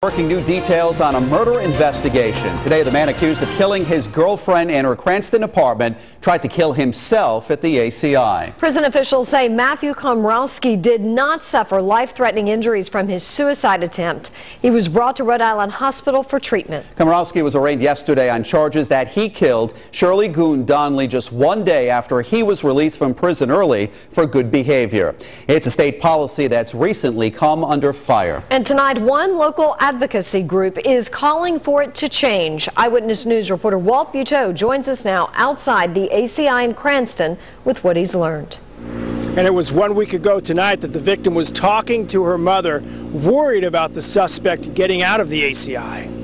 Working new details on a murder investigation. Today, the man accused of killing his girlfriend in her Cranston apartment tried to kill himself at the ACI. Prison officials say Matthew Komrowski did not suffer life-threatening injuries from his suicide attempt. He was brought to Rhode Island Hospital for treatment. Komrowski was arraigned yesterday on charges that he killed Shirley Goon-Donnelly just one day after he was released from prison early for good behavior. It's a state policy that's recently come under fire. And tonight, one local Advocacy group is calling for it to change. Eyewitness News reporter Walt Buteau joins us now outside the ACI in Cranston with what he's learned. And it was 1 week ago tonight that the victim was talking to her mother, worried about the suspect getting out of the ACI.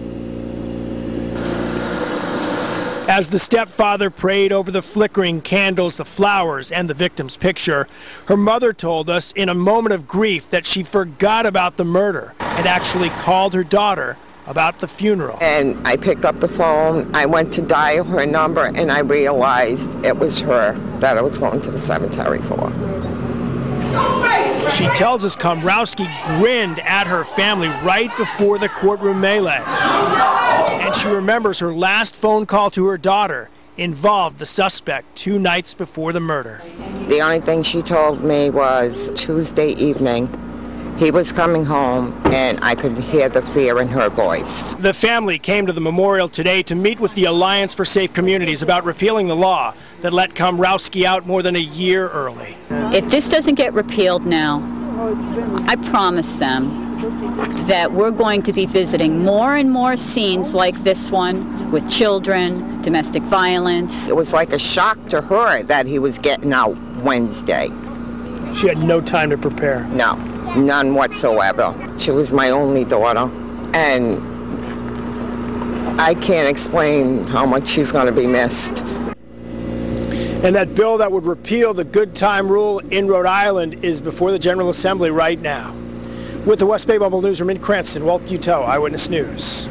As the stepfather prayed over the flickering candles, the flowers, and the victim's picture, her mother told us in a moment of grief that she forgot about the murder and actually called her daughter about the funeral. And I picked up the phone, I went to dial her number, and I realized it was her that I was going to the cemetery for. She tells us Komrowski grinned at her family right before the courtroom melee. And she remembers her last phone call to her daughter involved the suspect 2 nights before the murder. The only thing she told me was Tuesday evening, he was coming home and I could hear the fear in her voice. The family came to the memorial today to meet with the Alliance for Safe Communities about repealing the law that let Komrowski out more than a year early. If this doesn't get repealed now, I promise them that we're going to be visiting more and more scenes like this one with children, domestic violence. It was like a shock to her that he was getting out Wednesday. She had no time to prepare. No, none whatsoever. She was my only daughter, and I can't explain how much she's going to be missed. And that bill that would repeal the good time rule in Rhode Island is before the General Assembly right now. With the West Bay Mobile Newsroom in Cranston, Walt Buteau, Eyewitness News.